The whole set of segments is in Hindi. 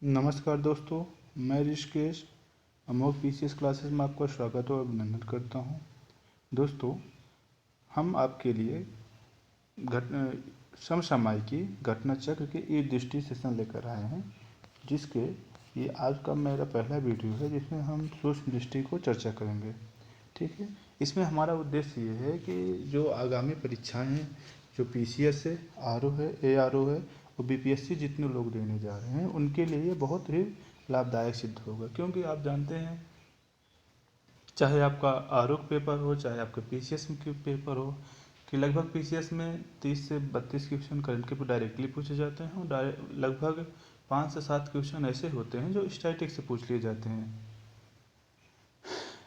नमस्कार दोस्तों, मैं ऋषिकेश अमोघ पीसीएस क्लासेस में आपका स्वागत और अभिनंदन करता हूं। दोस्तों, हम आपके लिए समसामयिकी घटना चक्र के ई दृष्टि सेशन लेकर आए हैं, जिसके ये आज का मेरा पहला वीडियो है जिसमें हम सूक्ष्म दृष्टि को चर्चा करेंगे। ठीक है, इसमें हमारा उद्देश्य ये है कि जो आगामी परीक्षाएं हैं, जो पीसीएस है, आरओ है, एआरओ है और बीपीएससी जितने लोग देने जा रहे हैं उनके लिए ये बहुत ही लाभदायक सिद्ध होगा। क्योंकि आप जानते हैं, चाहे आपका आरओ पेपर हो, चाहे आपका पीसीएस के पेपर हो, कि लगभग पीसीएस में 30 से 32 क्वेश्चन करंट के डायरेक्टली पूछे जाते हैं और लगभग 5 से 7 क्वेश्चन ऐसे होते हैं जो स्टैटिक से पूछ लिए जाते हैं।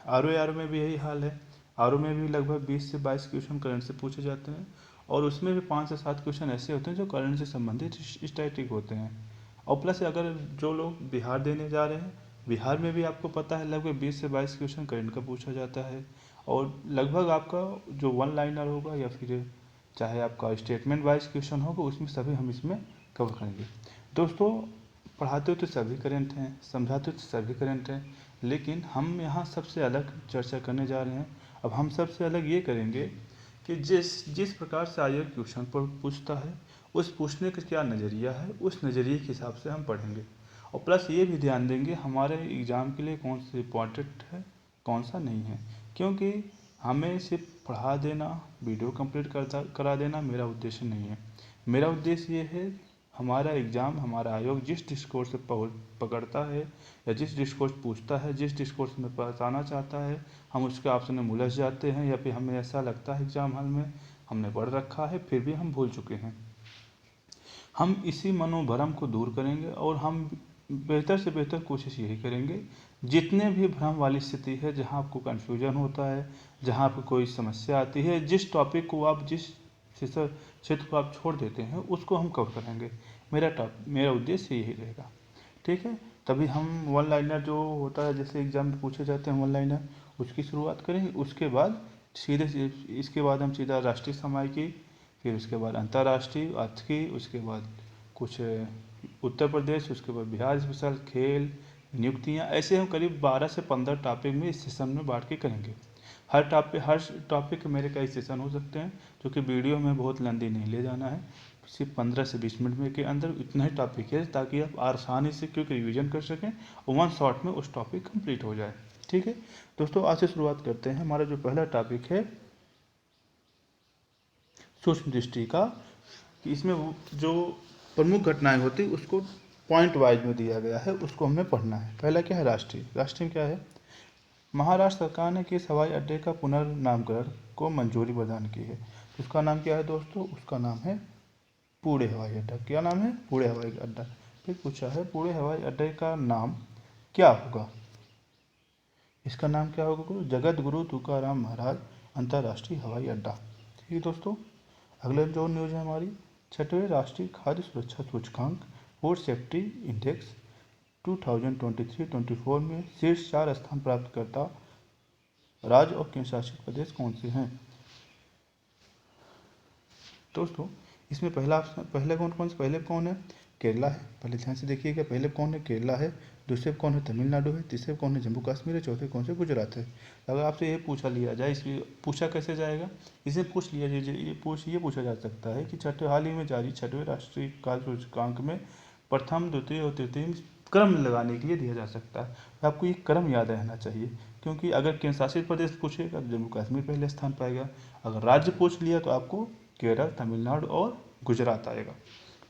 आरओ में भी यही हाल है। आरओ में भी लगभग 20 से 22 क्वेश्चन करंट से पूछे जाते हैं और उसमें भी 5 से 7 क्वेश्चन ऐसे होते हैं जो करंट से संबंधित स्टैटिक होते हैं। और प्लस अगर जो लोग बिहार देने जा रहे हैं, बिहार में भी आपको पता है लगभग 20 से 22 क्वेश्चन करंट का पूछा जाता है और लगभग आपका जो वन लाइनर होगा या फिर चाहे आपका स्टेटमेंट वाइज क्वेश्चन होगा, उसमें सभी हम इसमें कवर करेंगे। दोस्तों, पढ़ाते तो सभी करंट हैं, समझाते तो सभी करंट हैं, लेकिन हम यहाँ सबसे अलग चर्चा करने जा रहे हैं। अब हम सबसे अलग ये करेंगे कि जिस जिस प्रकार से आयोग क्वेश्चन पर पूछता है, उस पूछने का क्या नज़रिया है, उस नज़रिए के हिसाब से हम पढ़ेंगे। और प्लस ये भी ध्यान देंगे हमारे एग्ज़ाम के लिए कौन सा इम्पॉर्टेंट है, कौन सा नहीं है। क्योंकि हमें सिर्फ पढ़ा देना, वीडियो कंप्लीट करा देना मेरा उद्देश्य नहीं है। मेरा उद्देश्य ये है, हमारा एग्ज़ाम, हमारा आयोग जिस डिस्कोर्स से पकड़ता है या जिस डिस्कोर्स पूछता है, जिस डिस्कोर्स में बताना चाहता है, हम उसके ऑप्शन में उलझ जाते हैं या फिर हमें ऐसा लगता है एग्ज़ाम हॉल में हमने पढ़ रखा है फिर भी हम भूल चुके हैं। हम इसी मनोभ्रम को दूर करेंगे और हम बेहतर से बेहतर कोशिश यही करेंगे, जितने भी भ्रम वाली स्थिति है, जहाँ आपको कन्फ्यूजन होता है, जहाँ आपको कोई समस्या आती है, जिस टॉपिक को आप, जिस क्षेत्र को आप छोड़ देते हैं, उसको हम कवर करेंगे। मेरा उद्देश्य यही रहेगा। ठीक है, तभी हम वन लाइनर जो होता है, जैसे एग्जाम में पूछे जाते हैं वन लाइनर, उसकी शुरुआत करेंगे। उसके बाद इसके बाद हम सीधा राष्ट्रीय सामायिकी, फिर उसके बाद अंतर्राष्ट्रीय अर्थ की, उसके बाद कुछ उत्तर प्रदेश, उसके बाद बिहार स्पेशल, खेल, नियुक्तियाँ, ऐसे हम करीब 12 से 15 टॉपिक में इस सेशन में बांट के करेंगे। हर टॉपिक मेरे कई सेशन हो सकते हैं, क्योंकि वीडियो में बहुत लंबी नहीं ले जाना है, सिर्फ 15 से 20 मिनट में के अंदर इतना ही टॉपिक है, ताकि आप आसानी से क्योंकि रिवीजन कर सकें और वन शॉट में उस टॉपिक कंप्लीट हो जाए। ठीक है दोस्तों, आज से शुरुआत करते हैं। हमारा जो पहला टॉपिक है सूक्ष्म दृष्टि का, कि इसमें जो प्रमुख घटनाएं होती उसको पॉइंट वाइज में दिया गया है, उसको हमें पढ़ना है। पहला क्या है, राष्ट्रीय। राष्ट्रीय में क्या है, महाराष्ट्र सरकार ने किस हवाई अड्डे का पुनर्नामकरण को मंजूरी प्रदान की है। उसका नाम क्या है दोस्तों, उसका नाम है पुणे हवाई अड्डा। क्या नाम है, पुणे हवाई अड्डा। फिर पूछा है पुणे हवाई अड्डे का नाम क्या होगा। इसका नाम क्या होगा, जगत गुरु तुकाराम महाराज अंतर्राष्ट्रीय हवाई अड्डा। ठीक है दोस्तों, अगले जो न्यूज़ है हमारी, 6वें राष्ट्रीय खाद्य सुरक्षा सूचकांक फूड सेफ्टी इंडेक्स 2023-24 में शीर्ष 4 स्थान प्राप्त करता राज्य और केंद्र शासित प्रदेश कौन से हैं। दोस्तों, इसमें पहले कौन है, केरला है। पहले ध्यान से देखिएगा, पहले कौन है, केरला है। दूसरे कौन है, तमिलनाडु है। तीसरे कौन है, जम्मू कश्मीर है। चौथे कौन से, गुजरात है। अगर आपसे ये पूछा लिया जाए, इसलिए पूछा कैसे जाएगा, इसे पूछ लिया जाए, ये पूछा जा सकता है कि हाल ही में जारी 6वें राष्ट्रीय खाद्य सूचकांक में प्रथम, द्वितीय और तृतीय क्रम लगाने के लिए दिया जा सकता है। तो आपको ये क्रम याद रहना चाहिए, क्योंकि अगर केंद्र शासित प्रदेश पूछेगा तो जम्मू कश्मीर पहले स्थान पाएगा। अगर राज्य पूछ लिया तो आपको केरल, तमिलनाडु और गुजरात आएगा।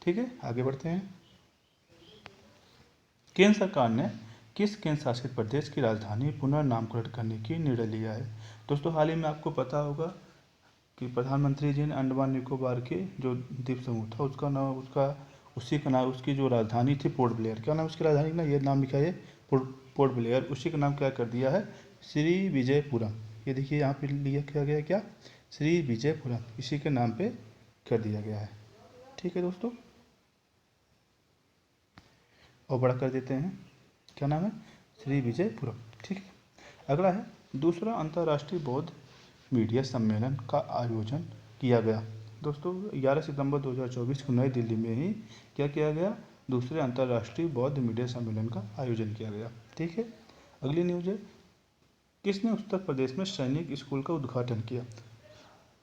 ठीक है, आगे बढ़ते हैं। केंद्र सरकार ने किस केंद्र शासित प्रदेश की राजधानी पुनर्नामकरण करने की निर्णय लिया है। दोस्तों, हाल ही में आपको पता होगा कि प्रधानमंत्री जी ने अंडमान निकोबार के जो द्वीप समूह था, उसकी जो राजधानी थी पोर्ट ब्लेयर। क्या नाम उसकी राजधानी ना, ये नाम लिखा है पोर्ट ब्लेयर। उसी का नाम क्या कर दिया है, श्री विजयपुरम। ये देखिए यहाँ पे लिया क्या गया, क्या, श्री विजयपुरम, इसी के नाम पे कर दिया गया है। ठीक है दोस्तों, और बड़ा कर देते हैं, क्या नाम है, श्री विजयपुरम। ठीक है, अगला है दूसरा अंतर्राष्ट्रीय बौद्ध मीडिया सम्मेलन का आयोजन किया गया। दोस्तों, 11 सितंबर 2024 को नई दिल्ली में ही क्या किया गया, दूसरे अंतर्राष्ट्रीय बौद्ध मीडिया सम्मेलन का आयोजन किया गया। ठीक है, अगली न्यूज है, किसने उत्तर प्रदेश में सैनिक स्कूल का उद्घाटन किया?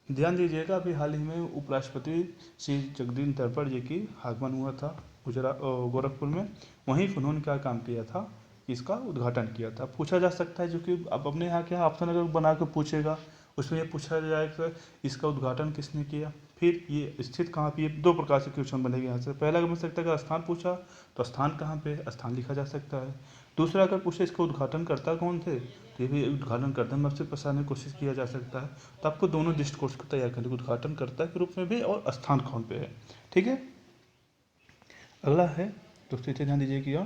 ध्यान दीजिएगा, अभी हाल ही में उपराष्ट्रपति श्री जगदीप धनखड़ जी की आगमन हुआ था गोरखपुर में। वहीं उन्होंने क्या काम किया था, इसका उद्घाटन किया था। पूछा जा सकता है, जो कि अब अपने यहाँ क्या ऑप्शन अगर बना के पूछेगा उसमें ये पूछा जाएगा इसका उद्घाटन किसने किया, फिर ये स्थित कहाँ पे। ये दो प्रकार से क्वेश्चन बनेगा यहाँ से। पहला बन सकता है अगर स्थान पूछा तो स्थान कहाँ पे, स्थान लिखा जा सकता है। दूसरा अगर पूछे इसका उद्घाटनकर्ता कौन थे, तो ये भी उद्घाटनकर्ता में आपसे पछाड़ने की कोशिश किया जा सकता है। तो आपको दोनों दृष्टिकोण को तैयार करने, उद्घाटनकर्ता के रूप में भी और स्थान कौन पे है। ठीक है, अगला है दोस्तों, इसे ध्यान दीजिए कि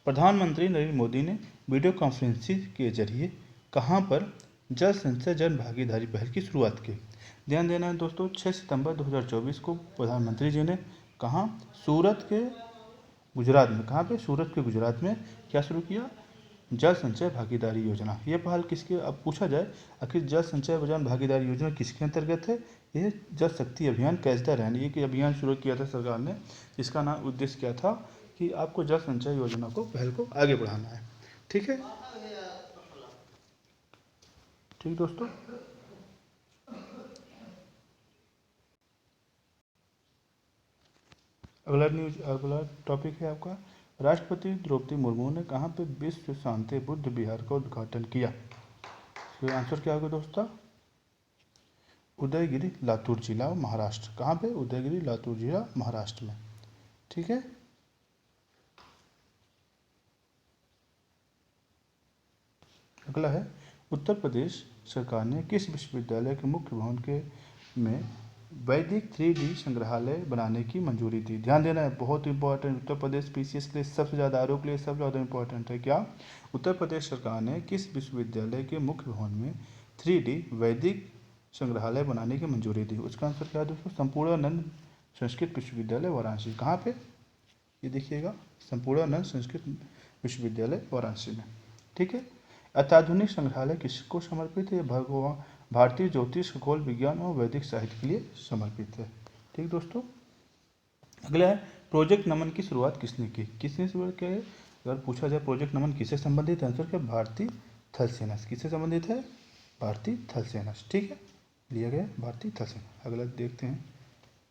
प्रधानमंत्री नरेंद्र मोदी ने वीडियो कॉन्फ्रेंसिंग के जरिए कहाँ पर जल संचय जन भागीदारी पहल की शुरुआत की? ध्यान देना है दोस्तों, 6 सितंबर 2024 को प्रधानमंत्री जी ने कहाँ, सूरत के गुजरात में, कहाँ पे, सूरत के गुजरात में क्या शुरू किया, जल संचय भागीदारी योजना। ये पहल किसके, अब पूछा जाए आखिर जल संचय जन भागीदारी योजना किसके अंतर्गत है? ये जल शक्ति अभियान कैच द रेन, ये अभियान शुरू किया था सरकार ने, जिसका नाम उद्देश्य क्या था कि आपको जल संचय योजना को, पहल को आगे बढ़ाना है। ठीक है, ठीक दोस्तों, अगला टॉपिक है आपका, राष्ट्रपति द्रौपदी मुर्मू ने कहाँ पे विश्व शांति बुद्ध विहार का उद्घाटन किया? तो आंसर क्या होगा दोस्तों, उदयगिरी लातूर जिला महाराष्ट्र। कहाँ पे, उदयगिरी लातूर जिला महाराष्ट्र में। ठीक है, अगला है, उत्तर प्रदेश सरकार ने किस विश्वविद्यालय के मुख्य भवन के में वैदिक 3D संग्रहालय बनाने की मंजूरी दी? ध्यान देना है, बहुत इंपॉर्टेंट, उत्तर प्रदेश पीसीएस के लिए सबसे ज़्यादा, आरोप के लिए सबसे ज़्यादा इंपॉर्टेंट है। क्या, उत्तर प्रदेश सरकार ने किस विश्वविद्यालय के मुख्य भवन में 3D वैदिक संग्रहालय बनाने की मंजूरी दी? उसका आंसर क्या है दोस्तों, संपूर्णानंद संस्कृत विश्वविद्यालय वाराणसी। कहाँ पे, ये देखिएगा, संपूर्णानंद संस्कृत विश्वविद्यालय वाराणसी में। ठीक है, अत्याधुनिक संग्रहालय किसको समर्पित है? भगवान भारतीय ज्योतिष, खगोल विज्ञान और वैदिक साहित्य के लिए समर्पित है। ठीक दोस्तों, अगला है, प्रोजेक्ट नमन की शुरुआत किसने की? किसने शुरुआत की है? अगर पूछा जाए प्रोजेक्ट नमन किससे संबंधित है, आंसर क्या, भारतीय थल सेना। किससे संबंधित है, भारतीय थल सेना। ठीक है, लिया गया भारतीय थल सेना। अगला देखते हैं,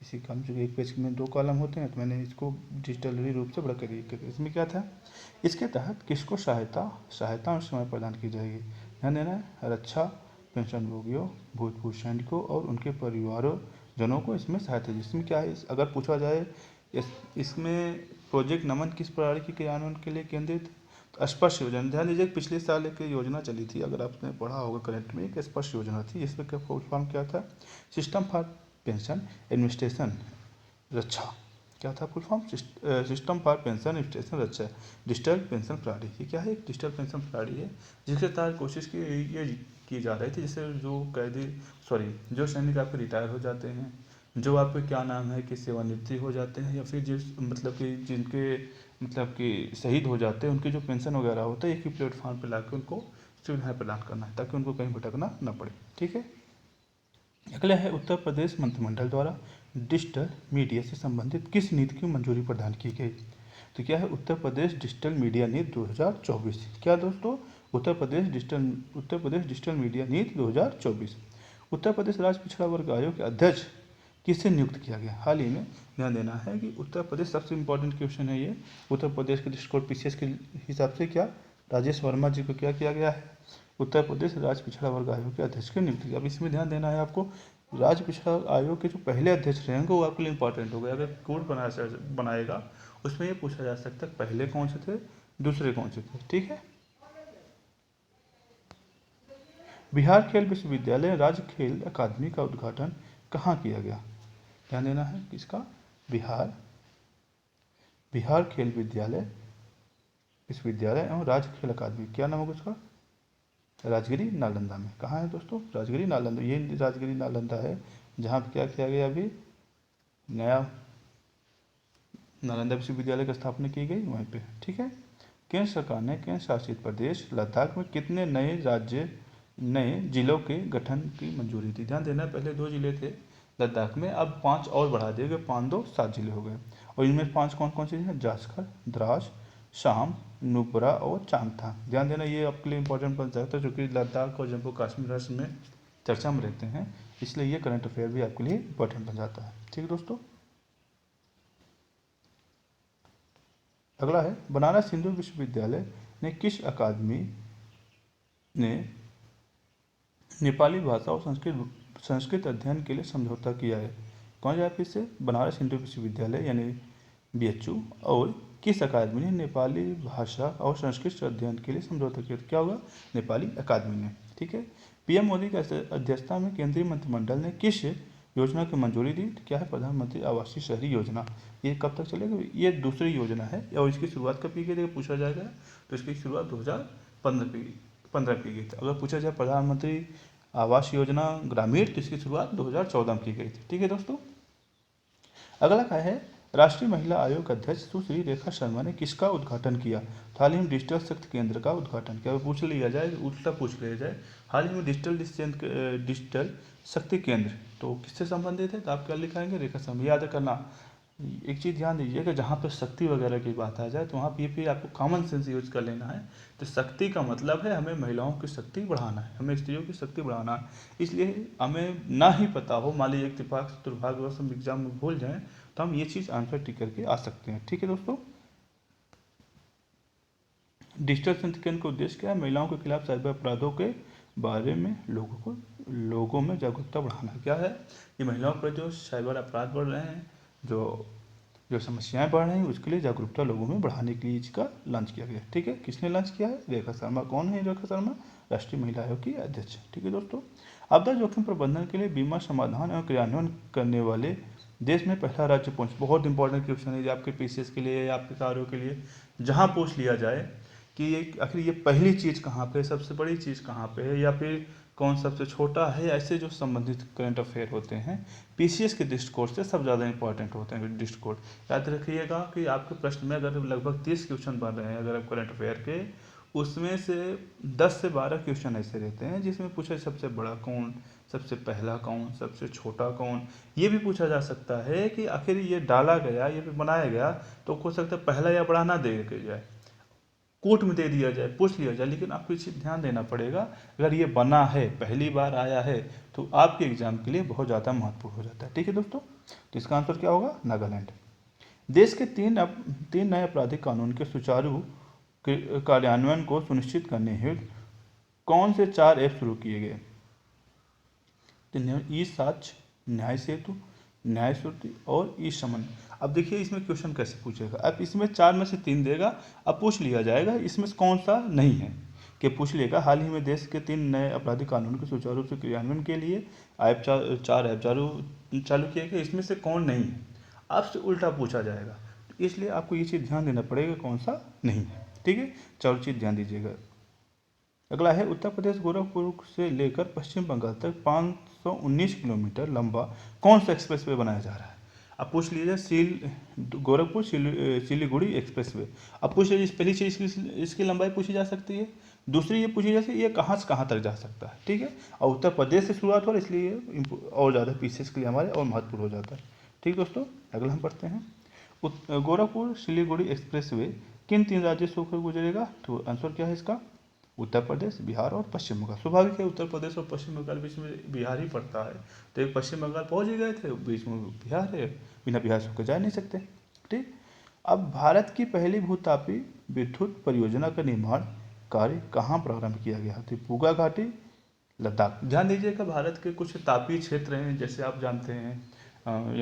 इसी काम जो एक पेज में 2 कॉलम होते हैं, तो मैंने इसको डिजिटली रूप से बड़ा कर, इसमें क्या था, इसके तहत किसको सहायता और समय प्रदान की जाएगी? ध्यान देना है, रक्षा पेंशनभोगियों, भूतपूर्व सैनिकों और उनके परिवारों जनों को इसमें सहायता। जिसमें क्या है, अगर पूछा जाए इसमें प्रोजेक्ट नमन किस प्रणाली के क्रियान्वयन के लिए केंद्रित, तो स्पर्श योजना। ध्यान दीजिए, पिछले साल एक योजना चली थी, अगर आपने पढ़ा होगा करंट में, एक स्पर्श योजना थी, जिसमें क्या फुल फॉर्म क्या था, सिस्टम फॉर पेंशन एडमिनिस्ट्रेशन रक्षा। क्या था full form, system for pension administration Raksha, digital pension प्रणाली। ये क्या है, एक डिजिटल पेंशन प्रणाली है, जिसके तहत कोशिश की जा रही थी, जिससे जो सैनिक आपके रिटायर हो जाते हैं, जो आपके क्या नाम है कि सेवानिवृत्ति हो जाते हैं, या फिर जिस जिनके शहीद हो जाते हैं, उनकी जो पेंशन वगैरह होता है, एक ही प्लेटफॉर्म पर लाकर उनको सुविधाएं प्रदान करना है, ताकि उनको कहीं भटकना न पड़े। ठीक है, अगला है, उत्तर प्रदेश मंत्रिमंडल द्वारा डिजिटल मीडिया से संबंधित किस नीति की मंजूरी प्रदान की गई? तो क्या है, उत्तर प्रदेश डिजिटल मीडिया नीति 2024। क्या दोस्तों, उत्तर प्रदेश डिजिटल मीडिया नीति 2024। उत्तर प्रदेश राज्य पिछड़ा वर्ग आयोग के अध्यक्ष किसे नियुक्त किया गया हाल ही में? ध्यान देना है कि उत्तर प्रदेश, सबसे इंपॉर्टेंट क्वेश्चन है ये, उत्तर प्रदेश के दृष्टिकोण पीसीएस के हिसाब से, क्या राजेश वर्मा जी को क्या किया गया है, उत्तर प्रदेश राज्य पिछड़ा वर्ग आयोग के अध्यक्ष की नियुक्ति की। अब इसमें ध्यान देना है आपको, राज्य पिछड़ा आयोग के जो पहले अध्यक्ष रहेंगे वो आपके लिए इंपॉर्टेंट हो गए। अगर कोड बनाएगा उसमें ये पूछा जा सकता है पहले कौन से थे, दूसरे कौन से थे। ठीक है, बिहार खेल विश्वविद्यालय राज्य खेल अकादमी का उद्घाटन कहाँ किया गया? ध्यान देना है किसका, बिहार खेल विश्वविद्यालय एवं राज्य खेल अकादमी, क्या नाम होगा उसका, राजगिरी नालंदा में। कहाँ है दोस्तों, राजगिरी नालंदा। ये राजगिरी नालंदा है जहाँ पर क्या किया गया, अभी नया नालंदा विश्वविद्यालय की स्थापना की गई वहीं पे। ठीक है, केंद्र सरकार ने केंद्र शासित प्रदेश लद्दाख में कितने नए जिलों के गठन की मंजूरी दी? ध्यान देना, पहले 2 जिले थे लद्दाख में, अब 5 और बढ़ा दिए गए, 5 2 7 जिले हो गए। और इनमें 5 कौन कौन से हैं? जास्कर, द्रास, शाम, नुब्रा और चांगथांग। ध्यान देना, ये आपके लिए इंपॉर्टेंट बन जाता है, जो कि लद्दाख और जम्मू कश्मीर राष्ट्र में चर्चा में रहते हैं, इसलिए ये करंट अफेयर भी आपके लिए इंपॉर्टेंट बन जाता है। ठीक है दोस्तों। अगला है, बनारस हिंदू विश्वविद्यालय ने किस अकादमी ने नेपाली भाषा और संस्कृत अध्ययन के लिए समझौता किया है? कौन सा फिर से? बनारस हिंदू विश्वविद्यालय यानी BHU और किस अकादमी ने नेपाली भाषा और संस्कृत अध्ययन के लिए समझौता किया? क्या होगा? नेपाली अकादमी ने। ठीक है। PM मोदी की अध्यक्षता में केंद्रीय मंत्रिमंडल ने किस योजना की मंजूरी दी? क्या है? प्रधानमंत्री आवासीय शहरी योजना। ये कब तक चलेगी? ये दूसरी योजना है और इसकी शुरुआत कब की गई थी? पूछा जाएगा तो इसकी शुरुआत 2015 की गई थी। अगर पूछा जाए प्रधानमंत्री आवास योजना ग्रामीण, तो इसकी शुरुआत 2014 में की गई थी। ठीक है दोस्तों। अगला क्या है? राष्ट्रीय महिला आयोग अध्यक्ष सुश्री रेखा शर्मा ने किसका उद्घाटन किया? हाल ही में डिजिटल शक्ति केंद्र का उद्घाटन किया। पूछ लिया जाए, उल्टा पूछ लिया जाए, हाल ही में डिजिटल शक्ति केंद्र तो किससे संबंधित है? तो आप क्या लिखाएंगे? रेखा शर्मा। याद करना, एक चीज़ ध्यान दीजिए कि जहाँ पे शक्ति वगैरह की बात आ जाए तो वहाँ पे आपको कॉमन सेंस यूज कर लेना है। तो शक्ति का मतलब है हमें महिलाओं की शक्ति बढ़ाना है, हमें स्त्रियों की शक्ति बढ़ाना है। इसलिए हमें ना ही पता हो, मान लीजिए इत्तेफाक से दुर्भाग्यवश हम एग्जाम में भूल जाएं, तो हम ये चीज़ आंसर टिक करके आ सकते हैं। ठीक है दोस्तों। डिजिटल संस्करण का उद्देश्य क्या है? महिलाओं के खिलाफ साइबर अपराधों के बारे में लोगों में जागरूकता बढ़ाना। क्या है? ये महिलाओं पर जो साइबर अपराध बढ़ रहे हैं, जो समस्याएं बढ़ रही हैं, उसके लिए जागरूकता लोगों में बढ़ाने के लिए इसका लॉन्च किया गया। ठीक है। किसने लॉन्च किया है? रेखा शर्मा। कौन है रेखा शर्मा? राष्ट्रीय महिला आयोग की अध्यक्ष। ठीक है दोस्तों। आपदा जोखिम प्रबंधन के लिए बीमा समाधान एवं क्रियान्वयन करने वाले देश में पहला राज्य पहुंच। बहुत इंपॉर्टेंट क्वेश्चन है आपके PCS के लिए या आपके कार्यों के लिए, जहां पूछ लिया जाए कि ये आखिर ये पहली चीज़ कहाँ पे है, सबसे बड़ी चीज़ कहाँ पे है, या फिर कौन सबसे छोटा है, ऐसे जो संबंधित करंट अफेयर होते हैं PCS के दृष्टिकोण से सब ज़्यादा इंपॉर्टेंट होते हैं दृष्टिकोण। याद रखिएगा कि आपके प्रश्न में अगर लगभग 30 क्वेश्चन बन रहे हैं अगर आप करंट अफेयर के, उसमें से 10 से 12 क्वेश्चन ऐसे रहते हैं जिसमें पूछा सबसे बड़ा कौन, सबसे पहला कौन, सबसे छोटा कौन। ये भी पूछा जा सकता है कि आखिर ये डाला गया, ये बनाया गया, तो हो सकता है पहला या बड़ा ना दे के जाए, कोर्ट में दे दिया जाए, पूछ लिया जाए, लेकिन आपको इस ध्यान देना पड़ेगा, अगर ये बना है, पहली बार आया है, तो आपके एग्जाम के लिए बहुत ज़्यादा महत्वपूर्ण हो जाता है। ठीक है दोस्तों। तो इसका आंसर क्या होगा? नागालैंड। देश के तीन नए आपराधिक कानून के सुचारू कार्यान्वयन को सुनिश्चित करने हेतु कौन से 4 ऐप शुरू किए गए? तो ई-साक्ष्य, न्याय सेतु, न्याय श्रुति और ई समन। अब देखिए इसमें क्वेश्चन कैसे पूछेगा। अब इसमें 4 में से 3 देगा, अब पूछ लिया जाएगा इसमें से कौन सा नहीं है, कि पूछ लेगा हाल ही में देश के 3 नए आपराधिक कानून के सुचारू रूप से क्रियान्वयन के लिए ऐप 4 ऐप चालू किए गए, इसमें से कौन नहीं है, आपसे उल्टा पूछा जाएगा। इसलिए आपको ये चीज़ ध्यान देना पड़ेगा कौन सा नहीं है। ठीक है, चारों चीज़ ध्यान दीजिएगा। अगला है, उत्तर प्रदेश गोरखपुर से लेकर पश्चिम बंगाल तक 519 किलोमीटर लंबा कौन सा एक्सप्रेसवे बनाया जा रहा है? अब पूछ लीजिए गोरखपुर सिलीगुड़ी एक्सप्रेसवे। अब पूछ लीजिए पहली चीज इसकी लंबाई पूछी जा सकती है, दूसरी ये पूछी जा सकती है ये कहाँ से कहाँ तक जा सकता है। ठीक है, और उत्तर प्रदेश से शुरुआत हो रहा है इसलिए और ज़्यादा PCS के लिए हमारे और महत्वपूर्ण हो जाता है। ठीक दोस्तों, अगला हम पढ़ते हैं, गोरखपुर सिलीगुड़ी एक्सप्रेसवे किन 3 राज्यों से होकर गुजरेगा? तो आंसर क्या है इसका? उत्तर प्रदेश, बिहार और पश्चिम बंगाल। स्वाभाविक है, उत्तर प्रदेश और पश्चिम बंगाल बीच में बिहार ही पड़ता है, तो एक पश्चिम बंगाल पहुंच ही गए थे, बीच में बिहार है, बिना बिहार से होकर जा नहीं सकते। ठीक, अब भारत की पहली भूतापी विद्युत परियोजना का निर्माण कार्य कहाँ प्रारंभ किया गया? तो पूगा घाटी, लद्दाख। ध्यान दीजिएगा, भारत के कुछ तापीय क्षेत्र हैं, जैसे आप जानते हैं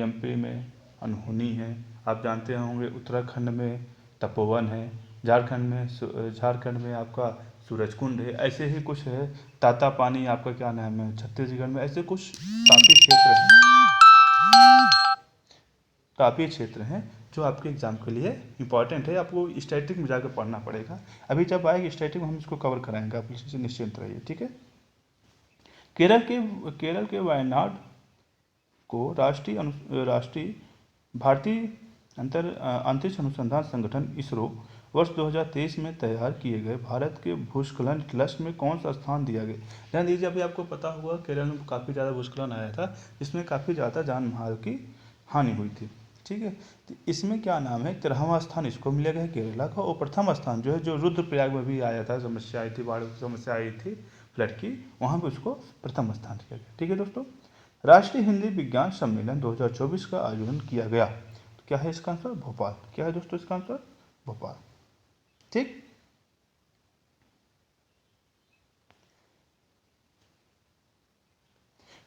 MP में अनहोनी है, आप जानते होंगे उत्तराखंड में तपोवन है, झारखंड में आपका सूरजकुंड है, ऐसे ही कुछ है, ताता पानी आपका क्या नाम है छत्तीसगढ़ में, ऐसे कुछ तापीय क्षेत्र हैं जो आपके एग्जाम के लिए इंपॉर्टेंट है, आपको स्टैटिक में जाकर पढ़ना पड़ेगा। अभी जब आएगी स्टैटिक में हम इसको कवर कराएंगे, आप इसी से निश्चिंत रहिए। ठीक है, केरल के वायनाड को राष्ट्रीय भारतीय अंतरिक्ष अनुसंधान संगठन इसरो वर्ष 2023 में तैयार किए गए भारत के भूस्खलन क्लस्टर में कौन सा स्थान दिया गया? ध्यान दीजिए, अभी आपको पता हुआ केरल में काफ़ी ज़्यादा भूस्खलन आया था, जिसमें काफ़ी ज़्यादा जान माल की हानि हुई थी। ठीक है। तो इसमें क्या नाम है, 13वां स्थान इसको मिलेगा है केरला का, और प्रथम स्थान जो है, जो रुद्रप्रयाग में भी आया था, समस्या आई थी, बाढ़ की समस्या आई थी फ्लड की, वहाँ पे उसको प्रथम स्थान दिया गया। ठीक है दोस्तों। राष्ट्रीय हिंदी विज्ञान सम्मेलन 2024 का आयोजन किया गया, तो क्या है इसका आंसर, भोपाल। क्या है दोस्तों इसका आंसर, भोपाल। ठीक।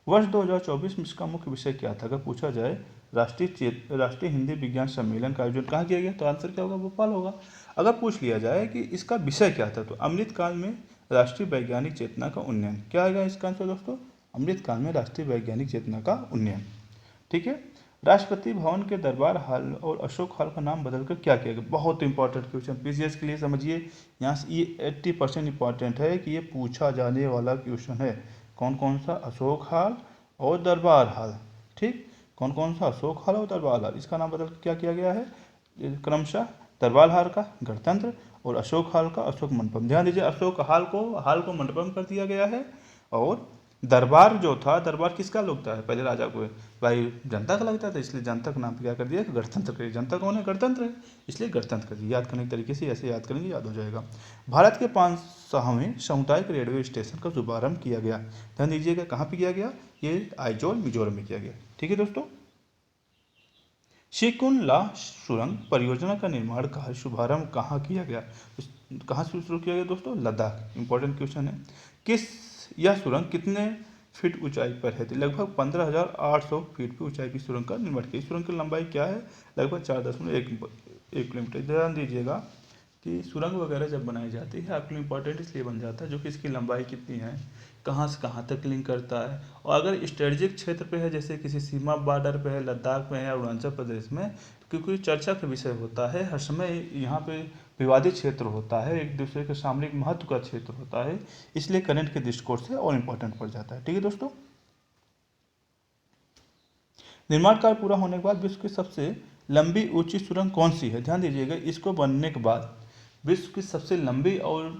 वर्ष 2024 में इसका मुख्य विषय क्या था, अगर पूछा जाए राष्ट्रीय हिंदी विज्ञान सम्मेलन का आयोजन कहाँ किया गया, तो आंसर क्या होगा, भोपाल होगा। अगर पूछ लिया जाए कि इसका विषय क्या था, तो अमृतकाल में राष्ट्रीय वैज्ञानिक चेतना का उन्नयन। क्या आएगा इसका आंसर दोस्तों, अमृतकाल में राष्ट्रीय वैज्ञानिक चेतना का उन्नयन। ठीक है। राष्ट्रपति भवन के दरबार हॉल और अशोक हॉल का नाम बदलकर क्या किया गया, बहुत इंपॉर्टेंट क्वेश्चन, पीसीएस के लिए समझिए, यहाँ से ये 80% इंपॉर्टेंट है कि ये पूछा जाने वाला क्वेश्चन है। कौन कौन सा, अशोक हॉल और दरबार हॉल। ठीक, कौन कौन सा, अशोक हॉल और दरबार हॉल, इसका नाम बदल क्या किया गया है, क्रमशः दरबार हॉल का गणतंत्र और अशोक हॉल का अशोक मंडपम। ध्यान दीजिए, अशोक हॉल को मंडपम कर दिया गया है, और दरबार जो था, दरबार किसका लगता है, पहले राजा को, भाई जनता का लगता था, इसलिए जनता का नाम क्या कर दिया, गणतंत्र कर दिया। जनता कौन है, गणतंत्र है, इसलिए गणतंत्र कर दिया। याद करने के तरीके से ऐसे याद करेंगे, याद हो जाएगा। भारत के 500वें सामुदायिक रेडियो स्टेशन का शुभारंभ किया गया। ध्यान दीजिएगा, कहाँ पे किया गया, ये आइजोल मिजोरम में किया गया। ठीक है दोस्तों। सिकुन ला सुरंग परियोजना का निर्माण कार्य शुभारंभ कहाँ किया गया, कहाँ से शुरू किया गया दोस्तों, लद्दाख। इंपॉर्टेंट क्वेश्चन है। किस यह सुरंग कितने फीट ऊंचाई पर है, तो लगभग 15,800 फीट की ऊंचाई की सुरंग का निर्माण किया। सुरंग की लंबाई क्या है, लगभग 4.1 किलोमीटर। ध्यान दीजिएगा कि सुरंग वगैरह जब बनाई जाती है, आपके लिए इंपॉर्टेंट इसलिए बन जाता है जो कि इसकी लंबाई कितनी है, कहाँ से कहाँ तक लिंक करता है, और अगर स्ट्रेटेजिक क्षेत्र पे है, जैसे किसी सीमा बॉर्डर पे है, लद्दाख में है या अरुणाचल प्रदेश में, क्योंकि चर्चा का विषय होता है, हर समय यहाँ पे विवादित क्षेत्र होता है, एक दूसरे के सामने एक महत्व का क्षेत्र होता है, इसलिए करंट के दृष्टिकोण से और इम्पोर्टेंट पड़ जाता है। ठीक है दोस्तों। निर्माण कार्य पूरा होने के बाद विश्व की सबसे लंबी ऊंची सुरंग कौन सी है, ध्यान दीजिएगा, इसको बनने के बाद विश्व की सबसे लंबी और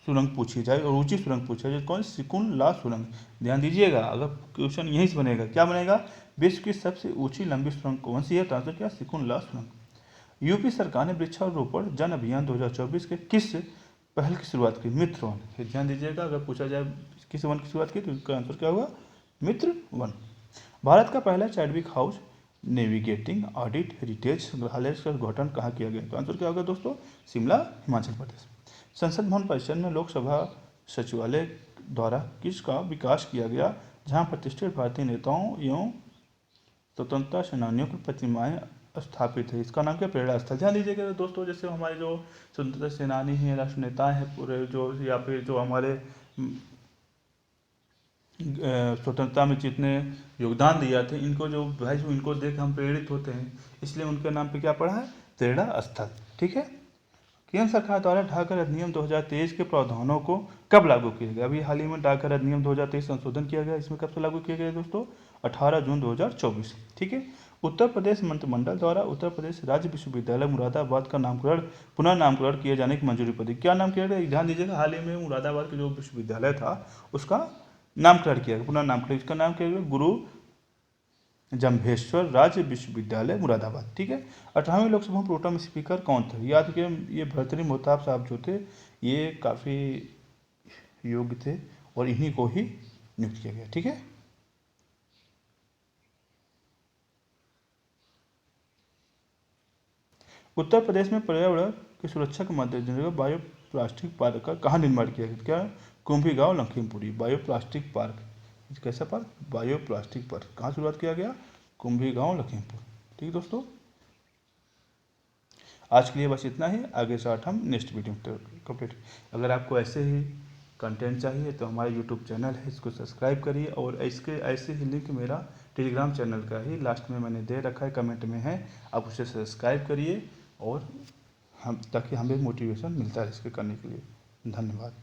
सुरंग पूछी जाए और ऊंची सुरंग पूछी जाए, कौन, सिकुन ला सुरंग। ध्यान दीजिएगा, अगर क्वेश्चन यहीं से बनेगा, क्या बनेगा, विश्व की सबसे ऊंची लंबी सुरंग कौन सी है, तो आंसर क्या, सिकुन ला सुरंग। यूपी सरकार ने वृक्षारोपण जन अभियान 2024 के किस पहल की शुरुआत की, मित्र वन। ध्यान दीजिएगा, अगर पूछा जाए किस वन की शुरुआत की, तो इसका आंसर क्या होगा, मित्र वन। भारत का पहला Chadwick house navigating audit heritage संग्रहालय का उद्घाटन कहाँ किया गया, तो आंसर क्या होगा दोस्तों, शिमला, हिमाचल प्रदेश। संसद भवन परिसर में लोकसभा सचिवालय द्वारा किसका विकास किया गया, जहां प्रतिष्ठित भारतीय नेताओं एवं स्वतंत्रता सेनानियों की प्रतिमाएं स्थापित है। इसका नाम क्या, प्रेरणा स्थल। ध्यान दीजिएगा दोस्तों, जैसे हमारे जो स्वतंत्रता सेनानी हैं, राष्ट्र नेता हैं पूरे, जो या फिर जो हमारे स्वतंत्रता में जितने योगदान दिया थे, इनको जो भाई इनको देख हम प्रेरित होते हैं, इसलिए उनके नाम पे क्या पड़ा है, प्रेरणा स्थल। ठीक है। केंद्र सरकार द्वारा डाकघर अधिनियम 2023 के प्रावधानों को कब लागू किया गया, अभी हाल ही में डाकघर अधिनियम 2023 संशोधन किया गया, इसमें कब से लागू किया गया दोस्तों, 18 जून 2024। ठीक है। उत्तर प्रदेश मंत्रिमंडल द्वारा उत्तर प्रदेश राज्य विश्वविद्यालय मुरादाबाद का नामकरण पुनः नामकरण किए जाने की मंजूरी प्रदी। क्या नाम किया गया, ध्यान दीजिएगा, हाल ही में मुरादाबाद का जो विश्वविद्यालय था उसका नामकरण किया गया, पुनः नामकरण, इसका नाम किया गया गुरु जम्भेश्वर राज्य विश्वविद्यालय मुरादाबाद। ठीक है। 18वीं लोकसभा प्रोटेम स्पीकर कौन थे, याद रखिए, ये भर्तृहरि महताब साहब जो थे, ये काफ़ी योग्य थे और इन्हीं को ही नियुक्त किया गया। ठीक है। उत्तर प्रदेश में पर्यावरण की सुरक्षा के मद्देनजर बायो प्लास्टिक पार्क का कहाँ निर्माण किया गया, क्या, कुंभी गांव लखीमपुरी, बायो प्लास्टिक पार्क, कैसा पार्क, बायो प्लास्टिक पार्क, कहाँ शुरुआत किया गया, कुंभी गांव लखीमपुर। ठीक है दोस्तों, आज के लिए बस इतना ही, आगे स्टार्ट हम नेक्स्ट वीडियो में कंप्लीट। अगर आपको ऐसे ही कंटेंट चाहिए तो हमारा यूट्यूब चैनल है, इसको सब्सक्राइब करिए, और इसके ऐसे ही लिंक मेरा टेलीग्राम चैनल का ही लास्ट में मैंने दे रखा है, कमेंट में है, आप उसे सब्सक्राइब करिए, और हम ताकि हमें मोटिवेशन मिलता है इसके करने के लिए। धन्यवाद।